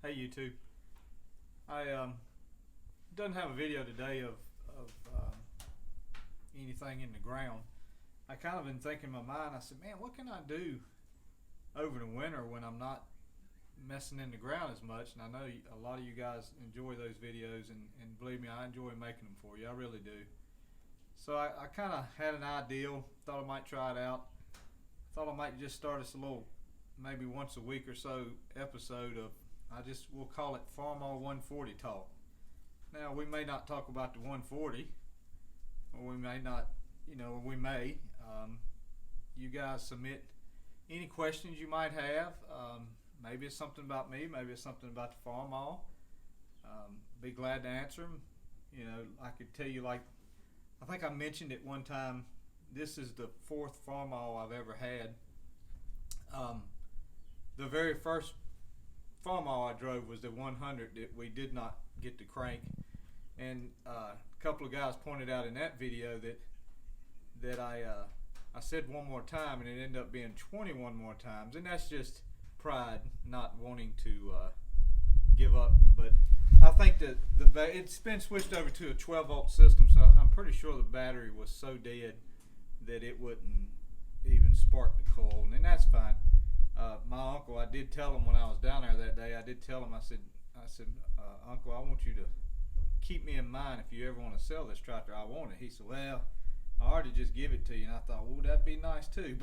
Hey YouTube. I doesn't have a video today of anything in the ground. I kind of been thinking in my mind. I said, man, what can I do over the winter when I'm not messing in the ground as much? And I know a lot of you guys enjoy those videos, and believe me, I enjoy making them for you. I really do. So I kind of had an ideal. Thought I might try it out. Thought I might just start us a little, maybe once a week or so episode of. We'll call it Farmall 140 talk. Now we may not talk about the 140, or we may not, we may. You guys submit any questions you might have. Maybe it's something about me, maybe it's something about the Farmall. Be glad to answer them. I could tell you, like, I think I mentioned it one time. This is the fourth Farmall I've ever had. The very first Farmall I drove was the 100 that we did not get to crank, and a couple of guys pointed out in that video that I said one more time, and it ended up being 21 more times, and that's just pride, not wanting to give up. But I think that it's been switched over to a 12-volt system, so I'm pretty sure the battery was so dead that it wouldn't even spark the coil, and that's fine. My uncle, I did tell him when I was down there that day, I said, Uncle, I want you to keep me in mind if you ever want to sell this tractor. I want it. He said, well, I already just give it to you. And I thought, well, that'd be nice too.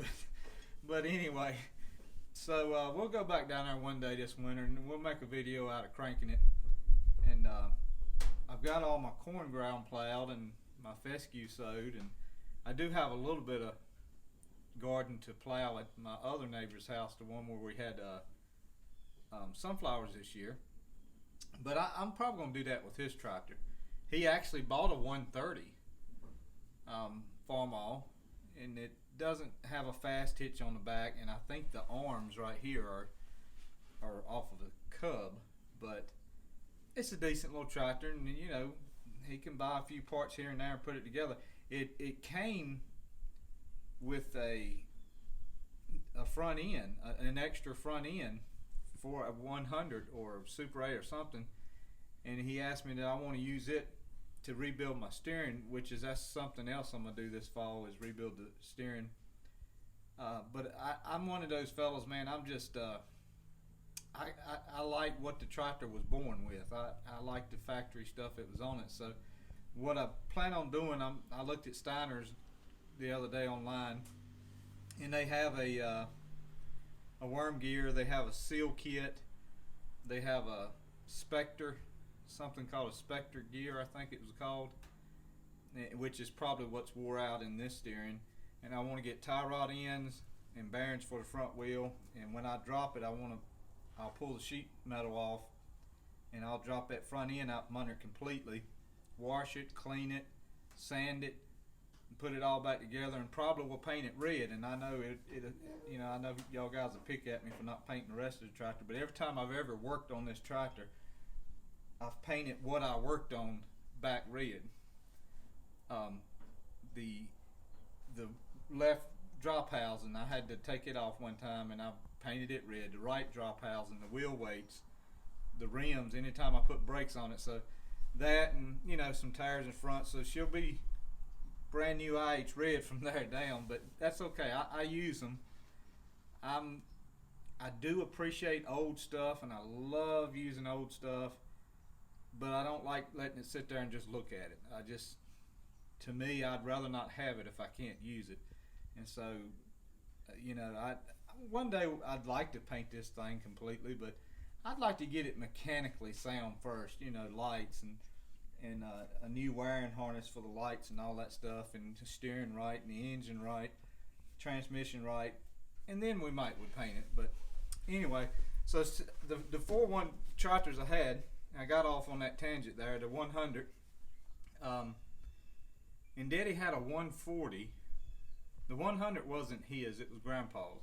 But anyway, so we'll go back down there one day this winter, and we'll make a video out of cranking it. And I've got all my corn ground plowed and my fescue sowed, and I do have a little bit of garden to plow at my other neighbor's house, the one where we had sunflowers this year. But I'm probably going to do that with his tractor. He actually bought a 130 Farmall, and it doesn't have a fast hitch on the back, and I think the arms right here are off of the cub, but it's a decent little tractor, and he can buy a few parts here and there and put it together. It came with a front end, an extra front end for a 100 or Super 8 or something, and he asked me that I want to use it to rebuild my steering, that's something else I'm going to do this fall, is rebuild the steering. But I'm one of those fellows, man. I'm just I like what the tractor was born with. I like the factory stuff that was on it. So what I plan on doing, I looked at Steiner's the other day online, and they have a worm gear, they have a seal kit, they have a Spectre, something called a Spectre gear, I think it was called, which is probably what's wore out in this steering. And I want to get tie rod ends and bearings for the front wheel, and when I drop it, I'll pull the sheet metal off, and I'll drop that front end out from under completely, wash it, clean it, sand it, put it all back together, and probably will paint it red. And I know I know y'all guys will pick at me for not painting the rest of the tractor, but every time I've ever worked on this tractor, I've painted what I worked on back red. The left drop housing, I had to take it off one time, and I painted it red. The right drop housing, the wheel weights, the rims, anytime I put brakes on it. So that, and some tires in front, so she'll be brand new IH red from there down, but that's okay. I use them. I do appreciate old stuff, and I love using old stuff, but I don't like letting it sit there and just look at it. To me, I'd rather not have it if I can't use it. And so, one day I'd like to paint this thing completely, but I'd like to get it mechanically sound first, lights and a new wiring harness for the lights and all that stuff, and the steering right, and the engine right, transmission right, and then we would paint it. But anyway, so the 4-1 tractors I had, I got off on that tangent there, the 100, and Daddy had a 140. The 100 wasn't his, it was Grandpa's,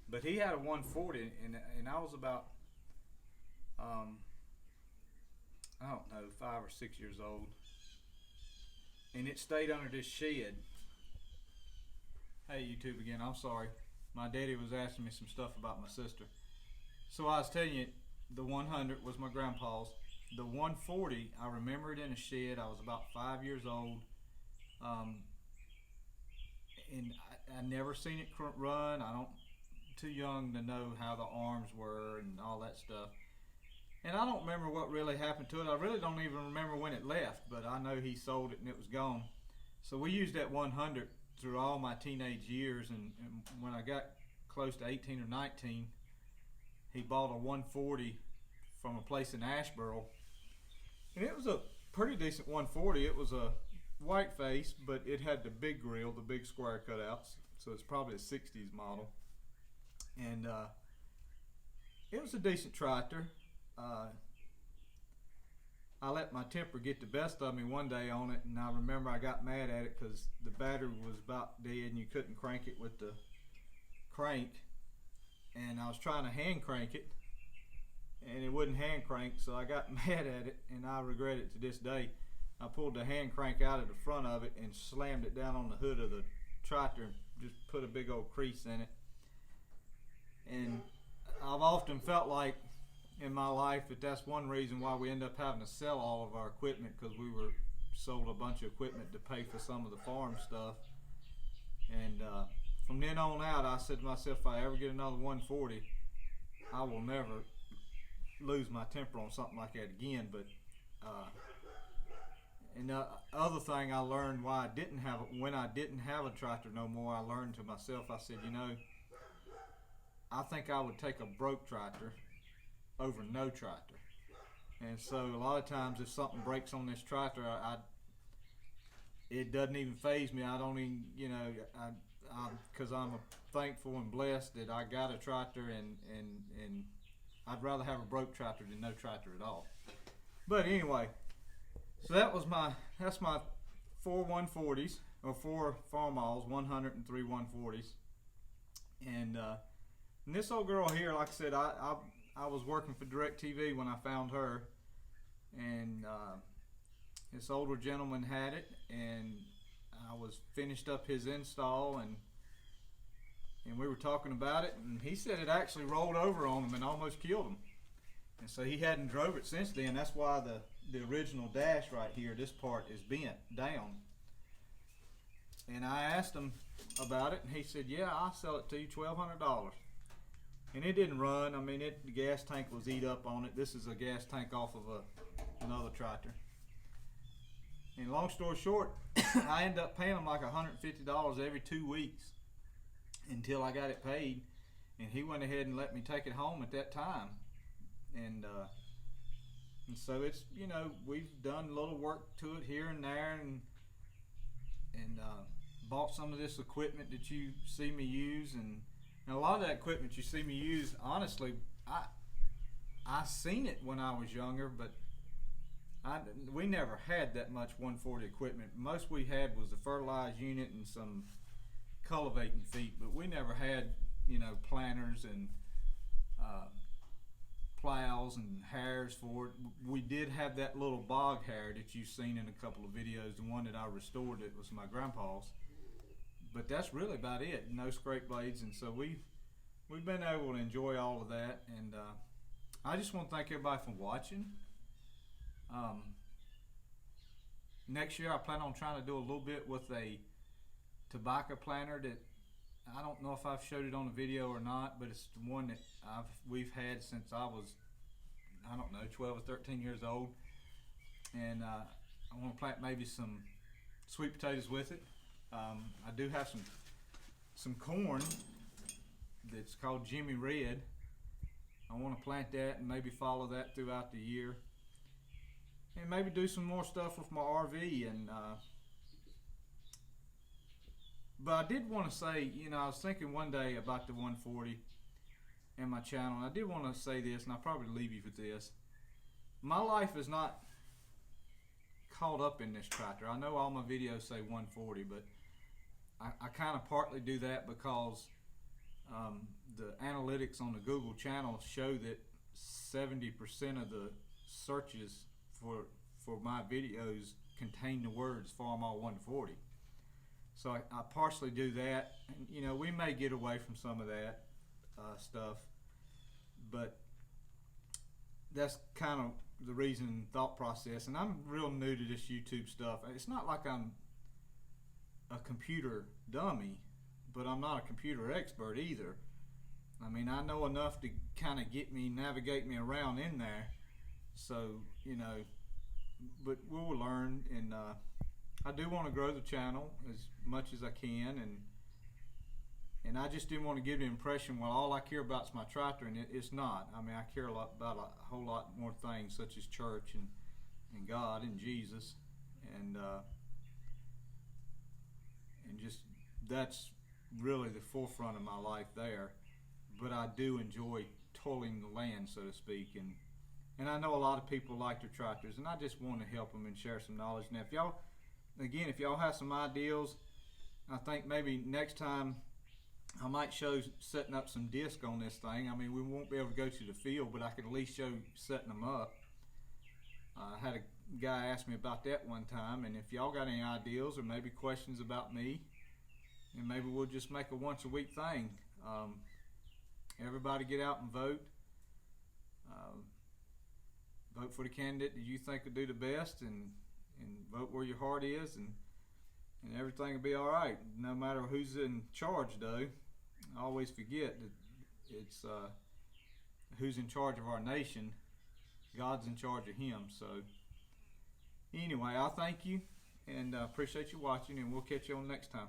but he had a 140, and I was about I don't know, 5 or 6 years old, and it stayed under this shed. Hey YouTube again, I'm sorry. My daddy was asking me some stuff about my sister. So I was telling you, the 100 was my grandpa's. The 140, I remember it in a shed. I was about 5 years old, and I never seen it run. Too young to know how the arms were and all that stuff. And I don't remember what really happened to it. I really don't even remember when it left, but I know he sold it and it was gone. So we used that 100 through all my teenage years, and when I got close to 18 or 19, he bought a 140 from a place in Asheboro, and it was a pretty decent 140. It was a white face, but it had the big grill, the big square cutouts, so it's probably a 60s model. And it was a decent tractor. I let my temper get the best of me one day on it, and I remember I got mad at it because the battery was about dead and you couldn't crank it with the crank, and I was trying to hand crank it and it wouldn't hand crank, so I got mad at it, and I regret it to this day. I pulled the hand crank out of the front of it and slammed it down on the hood of the tractor and just put a big old crease in it. And I've often felt like in my life that that's one reason why we end up having to sell all of our equipment, because we were sold a bunch of equipment to pay for some of the farm stuff. And from then on out, I said to myself, if I ever get another 140, I will never lose my temper on something like that again. But and the other thing I learned why I didn't have it, when I didn't have a tractor no more, I learned to myself, I said, I think I would take a broke tractor over no tractor. And so a lot of times if something breaks on this tractor, it doesn't even faze me. I don't even, because I'm thankful and blessed that I got a tractor, and I'd rather have a broke tractor than no tractor at all. But anyway, so that's my 4 140s, or 4 Farmalls, 100 and 3 140s. And this old girl here, like I said, I was working for DirecTV when I found her, and this older gentleman had it, and I was finished up his install, and we were talking about it, and he said it actually rolled over on him and almost killed him. And so he hadn't drove it since then. That's why the original dash right here, this part is bent down. And I asked him about it, and he said, yeah, I'll sell it to you $1,200. And it didn't run. I mean, the gas tank was eat up on it. This is a gas tank off of another tractor. And long story short, I ended up paying him like $150 every 2 weeks until I got it paid. And he went ahead and let me take it home at that time. And so it's, we've done a little work to it here and there, and bought some of this equipment that you see me use. And a lot of that equipment you see me use, honestly, I seen it when I was younger, but we never had that much 140 equipment. Most we had was the fertilized unit and some cultivating feet, but we never had, planters and plows and harrows for it. We did have that little bog harrow that you've seen in a couple of videos. The one that I restored, it was my grandpa's. But that's really about it. No scrape blades, and so we've been able to enjoy all of that. And I just want to thank everybody for watching. Next year I plan on trying to do a little bit with a tobacco planter that I don't know if I've showed it on the video or not, but it's the one that we've had since I was, 12 or 13 years old. And I want to plant maybe some sweet potatoes with it. I do have some corn that's called Jimmy Red. I want to plant that and maybe follow that throughout the year, and maybe do some more stuff with my RV. And but I did want to say, I was thinking one day about the 140 and my channel, and I did want to say this, and I'll probably leave you with this. My life is not caught up in this tractor. I know all my videos say 140, but I kind of partly do that because the analytics on the Google channel show that 70% of the searches for my videos contain the words Farmall 140. So I partially do that. And, we may get away from some of that stuff, but that's kind of the reason and thought process. And I'm real new to this YouTube stuff. It's not like I'm a computer dummy, but I'm not a computer expert either. I mean, I know enough to kind of navigate me around in there. So, but we'll learn. And I do want to grow the channel as much as I can. And I just didn't want to give the impression, well, all I care about is my tractor, and it's not. I mean, I care about a whole lot more things, such as church and God and Jesus, and just that's really the forefront of my life there. But I do enjoy toiling the land, so to speak, and I know a lot of people like their tractors, and I just want to help them and share some knowledge. Now, if y'all have some ideas, I think maybe next time I might show setting up some disc on this thing. I mean, we won't be able to go to the field, but I could at least show setting them up. I had a guy ask me about that one time, and if y'all got any ideas or maybe questions about me, and maybe we'll just make a once a week thing. Everybody get out and vote. Vote for the candidate that you think will do the best, and vote where your heart is, and everything will be all right. No matter who's in charge, though, I always forget that it's who's in charge of our nation. God's in charge of him. So anyway, I thank you and appreciate you watching, and we'll catch you on next time.